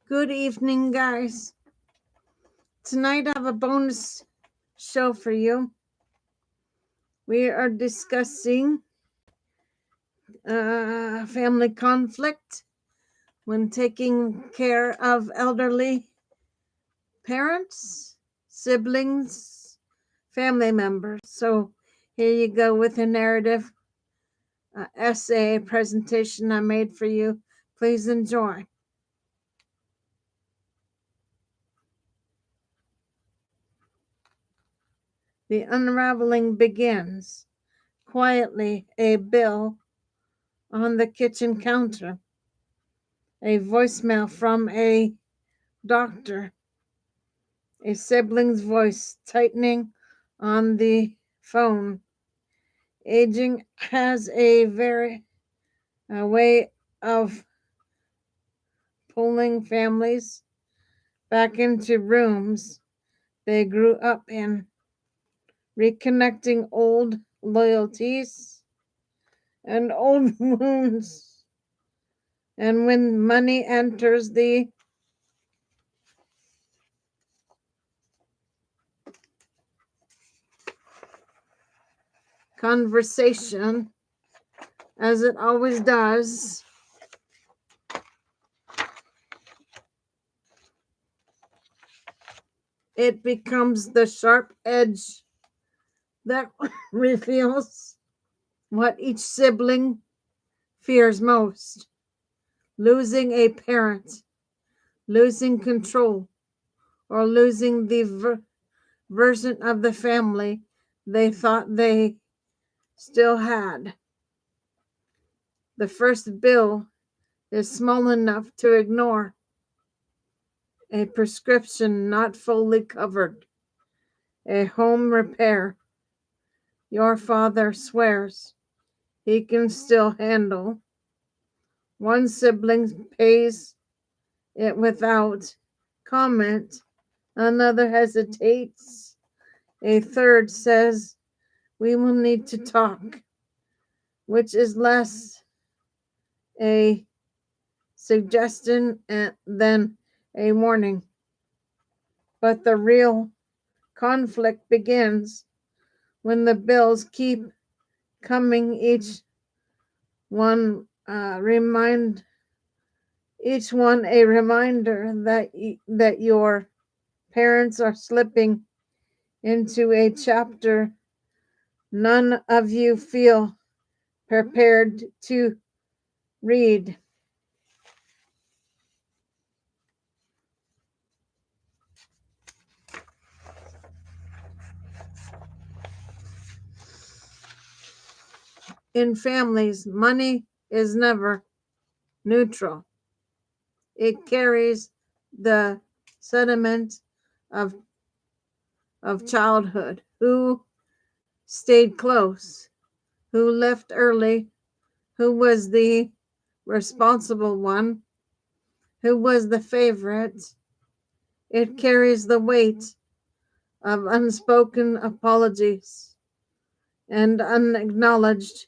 Good evening, guys. Tonight I have a bonus show for you. We are discussing family conflict when taking care of elderly parents, siblings, family members. So here you go with a narrative essay presentation I made for you. Please enjoy. The unraveling begins. Quietly, a bill on the kitchen counter, a voicemail from a doctor, a sibling's voice tightening on the phone. Aging has a way of pulling families back into rooms they grew up in, reconnecting old loyalties and old wounds. And when money enters the conversation, as it always does, it becomes the sharp edge that reveals what each sibling fears most: losing a parent, losing control, or losing the version of the family they thought they still had. The first bill is small enough to ignore: a prescription not fully covered, a home repair your father swears he can still handle. One sibling pays it without comment, another hesitates, a third says, "We will need to talk," which is less a suggestion than a warning. But the real conflict begins when the bills keep coming, each one a reminder that your parents are slipping into a chapter none of you feel prepared to read. In families, money is never neutral. It carries the sediment of childhood. Who stayed close? Who left early? Who was the responsible one? Who was the favorite? It carries the weight of unspoken apologies and unacknowledged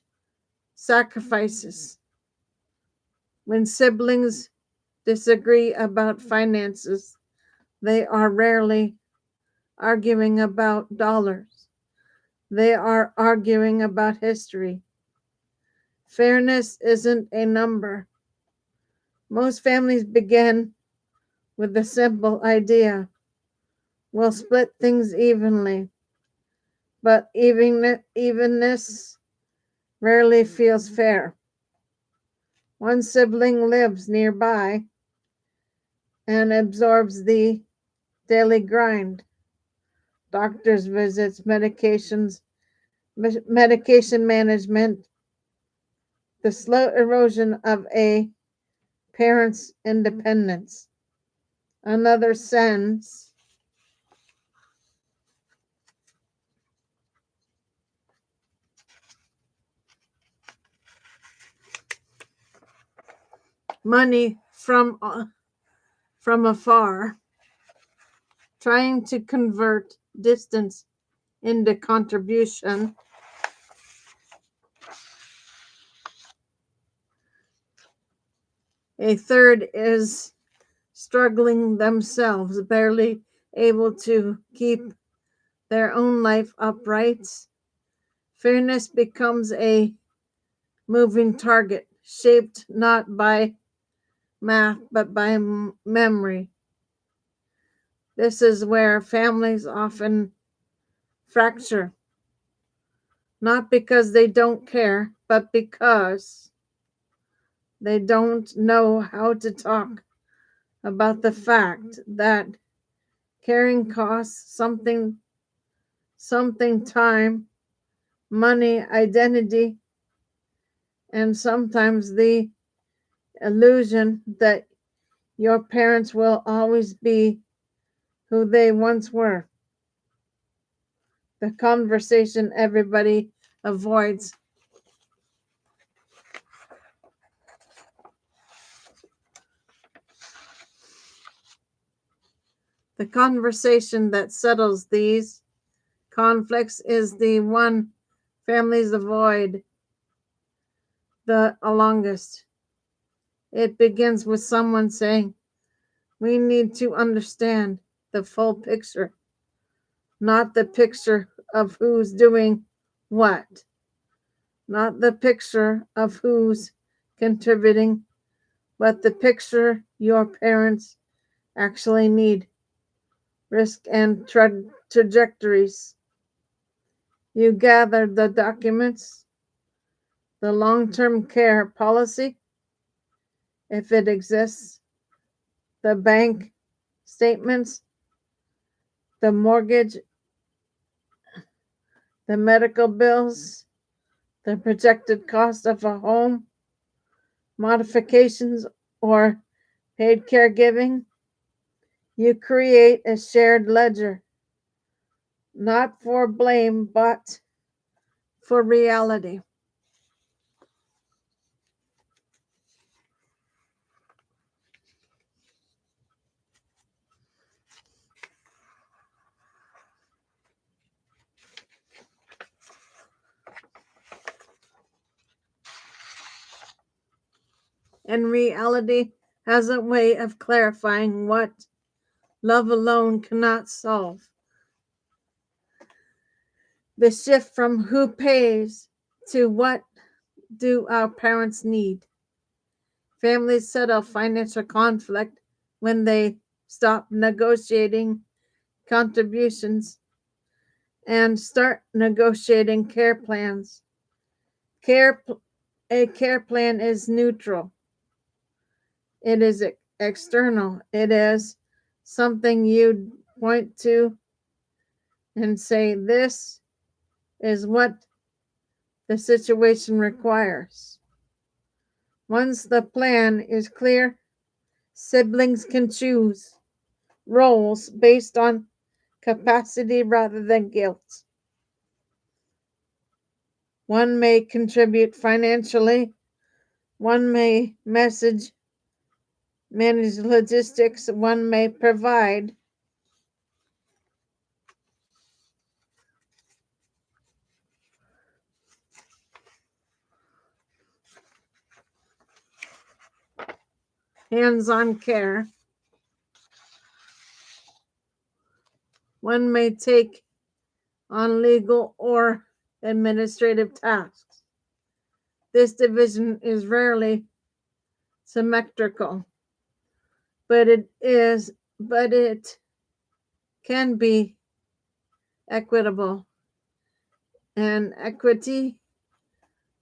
sacrifices. When siblings disagree about finances, they are rarely arguing about dollars. They are arguing about history. Fairness isn't a number. Most families begin with the simple idea: we'll split things evenly. But evenness rarely feels fair. One sibling lives nearby and absorbs the daily grind: doctor's visits, medication management, the slow erosion of a parent's independence. Another sends money from afar, trying to convert distance into contribution. A third is struggling themselves, barely able to keep their own life upright. Fairness becomes a moving target, shaped not by math but by memory. This is where families often fracture, not because they don't care, but because they don't know how to talk about the fact that caring costs something time, money, identity, and sometimes the illusion that your parents will always be who they once were. The conversation everybody avoids. The conversation that settles these conflicts is the one families avoid the longest. It begins with someone saying, "We need to understand the full picture, not the picture of who's doing what, not the picture of who's contributing, but the picture your parents actually need, risk and trajectories." You gather the documents, the long-term care policy, if it exists, the bank statements, the mortgage, the medical bills, the projected cost of a home, modifications or paid caregiving. You create a shared ledger, not for blame, but for reality. And reality has a way of clarifying what love alone cannot solve. The shift from who pays to what do our parents need. Families settle financial conflict when they stop negotiating contributions and start negotiating care plans. A care plan is neutral. It is external. It is something you point to and say, "This is what the situation requires." Once the plan is clear, siblings can choose roles based on capacity rather than guilt. One may contribute financially, one may manage logistics, one may provide. Hands-on care. One may take on legal or administrative tasks. This division is rarely symmetrical, but it can be equitable. And equity,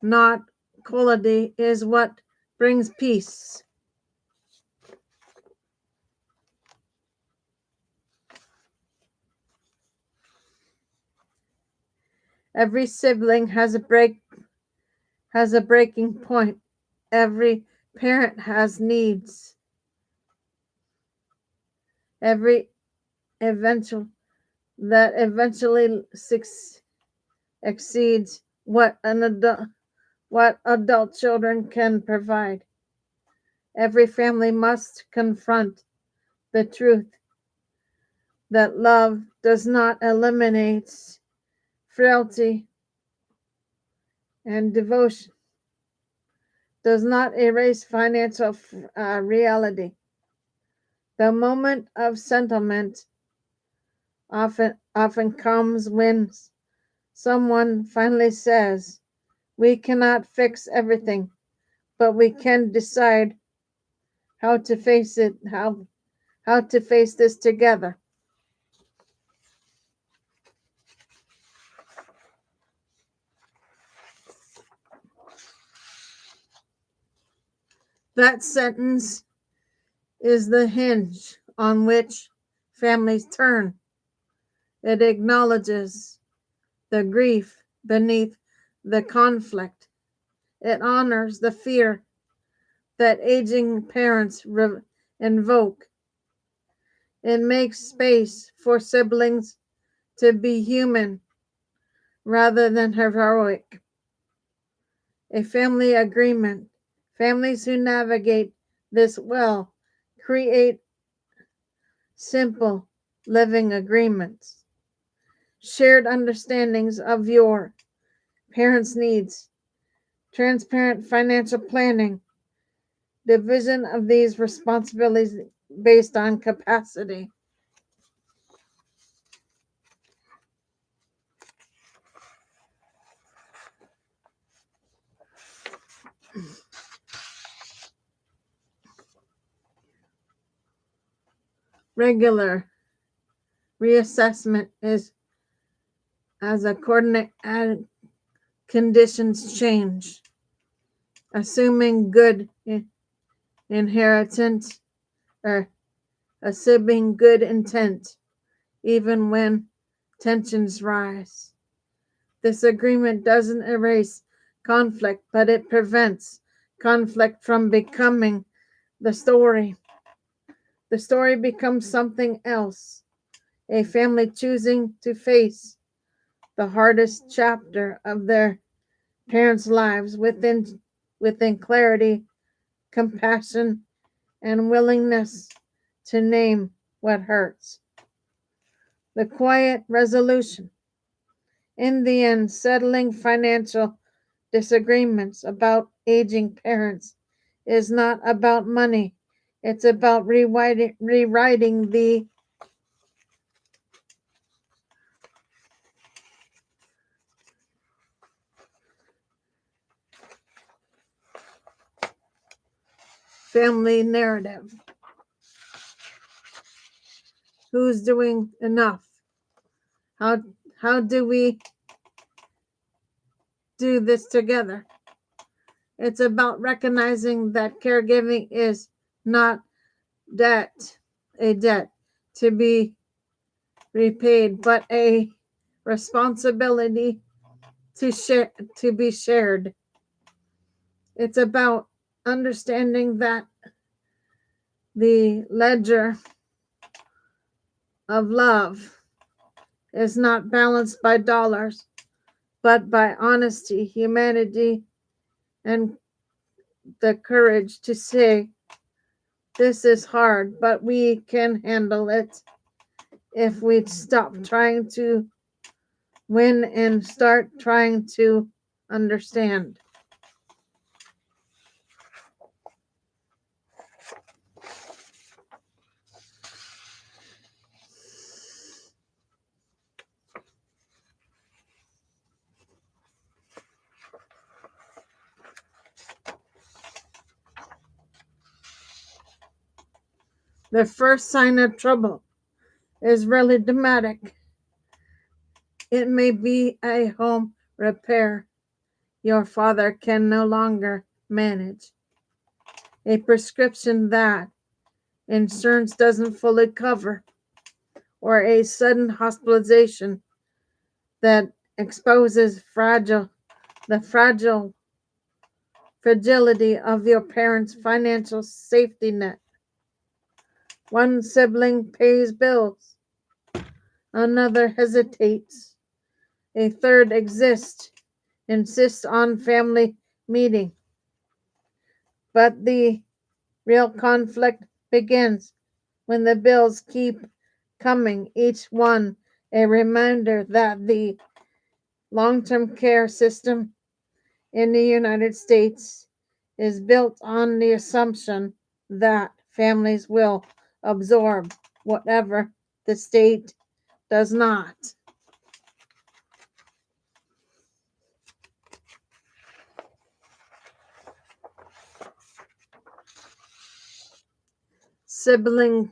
not quality, is what brings peace. Every sibling has a breaking point. Every parent has needs. Every eventually exceeds what adult children can provide. Every family must confront the truth that love does not eliminate frailty, and devotion does not erase financial reality. The moment of settlement often comes when someone finally says, "We cannot fix everything, but we can decide how to face it, how to face this together." That sentence is the hinge on which families turn. It acknowledges the grief beneath the conflict. It honors the fear that aging parents invoke. It makes space for siblings to be human rather than heroic. A family agreement. Families who navigate this well create simple living agreements, shared understandings of your parents' needs, transparent financial planning, division of these responsibilities based on capacity. Regular reassessment is as conditions change, assuming good inheritance or assuming good intent, even when tensions rise. This agreement doesn't erase conflict, but it prevents conflict from becoming the story. The story becomes something else, a family choosing to face the hardest chapter of their parents' lives within clarity, compassion, and willingness to name what hurts. The quiet resolution. In the end, settling financial disagreements about aging parents is not about money. It's about rewriting the family narrative. Who's doing enough? How do we do this together? It's about recognizing that caregiving is not a debt to be repaid, but a responsibility to be shared. It's about understanding that the ledger of love is not balanced by dollars, but by honesty, humanity, and the courage to say, "This is hard, but we can handle it if we stop trying to win and start trying to understand." The first sign of trouble is really dramatic. It may be a home repair your father can no longer manage, a prescription that insurance doesn't fully cover, or a sudden hospitalization that exposes the fragility of your parents' financial safety net. One sibling pays bills, another hesitates, a third insists on family meeting. But the real conflict begins when the bills keep coming, each one a reminder that the long-term care system in the United States is built on the assumption that families will absorb whatever the state does not. Siblings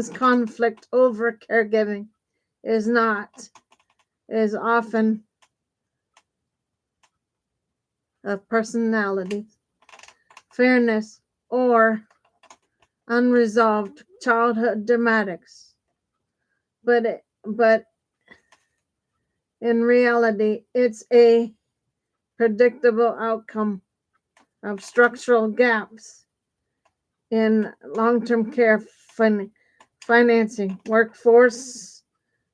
conflict over caregiving is often of personality, fairness, or unresolved childhood dramatics. But in reality, it's a predictable outcome of structural gaps in long-term care financing, workforce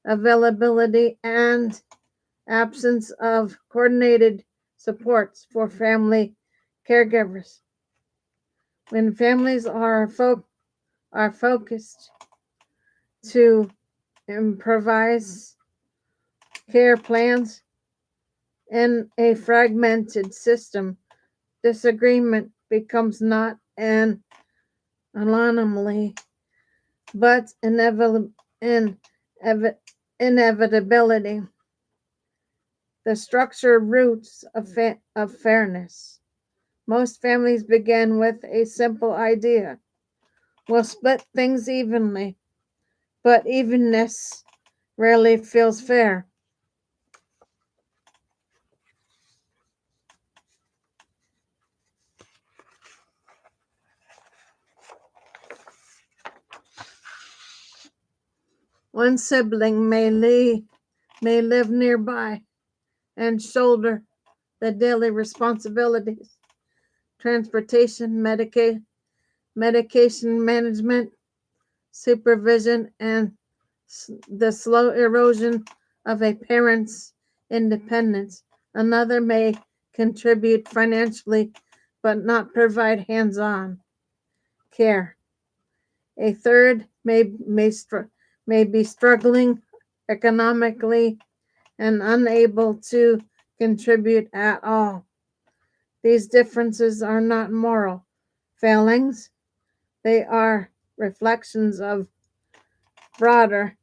availability, and absence of coordinated supports for family caregivers. When families are focused to improvise care plans in a fragmented system, disagreement becomes not an anomaly, but inevitability. The structure roots of fairness. Most families begin with a simple idea. We'll split things evenly, but evenness rarely feels fair. One sibling may live nearby and shoulder the daily responsibilities, transportation, medication management, supervision, and the slow erosion of a parent's independence. Another may contribute financially but not provide hands-on care. A third may be struggling economically and unable to contribute at all. These differences are not moral failings, they are reflections of broader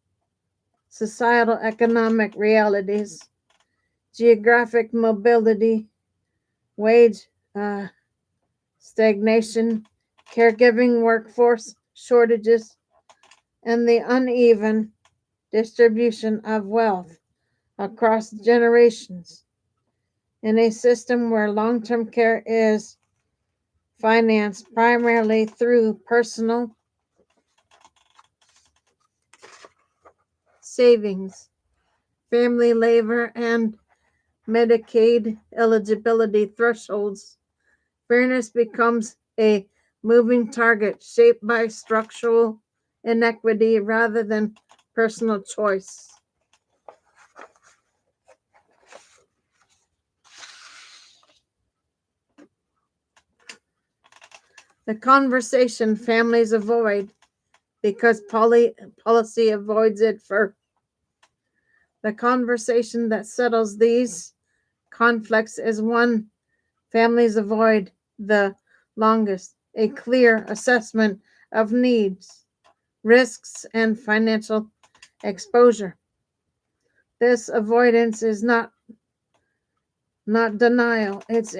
societal economic realities, geographic mobility, wage stagnation, caregiving workforce shortages, and the uneven distribution of wealth across generations. In a system where long-term care is financed primarily through personal savings, family labor, and Medicaid eligibility thresholds, fairness becomes a moving target shaped by structural inequity rather than personal choice. The conversation families avoid because policy avoids it first. The conversation that settles these conflicts is one families avoid the longest: a clear assessment of needs, risks, and financial exposure. This avoidance is not denial. It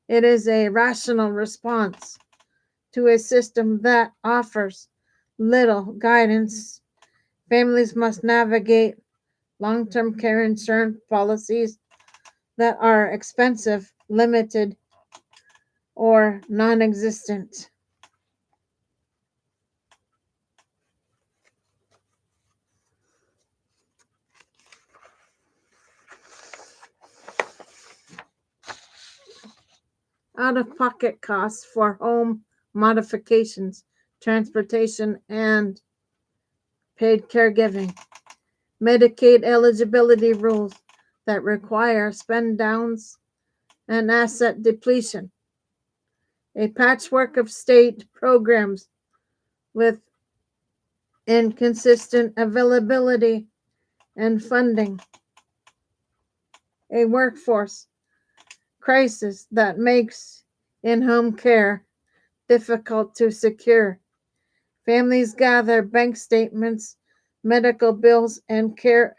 is a rational response to a system that offers little guidance. Families must navigate long-term care insurance policies that are expensive, limited, or non-existent. Out-of-pocket costs for home modifications, transportation, and paid caregiving. Medicaid eligibility rules that require spend downs and asset depletion. A patchwork of state programs with inconsistent availability and funding. A workforce crisis that makes in-home care difficult to secure. Families gather bank statements, medical bills, and care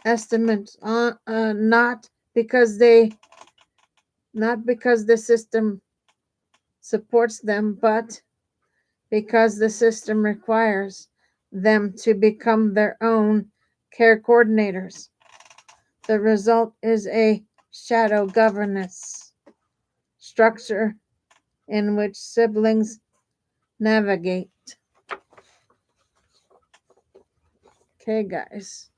estimates on not because the system supports them, but because the system requires them to become their own care coordinators. The result is a shadow governance structure in which siblings navigate. Okay, guys,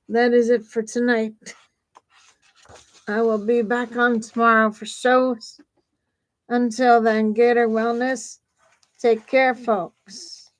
that is it for tonight. I will be back on tomorrow for shows. Until then, Gator Wellness. Take care, folks.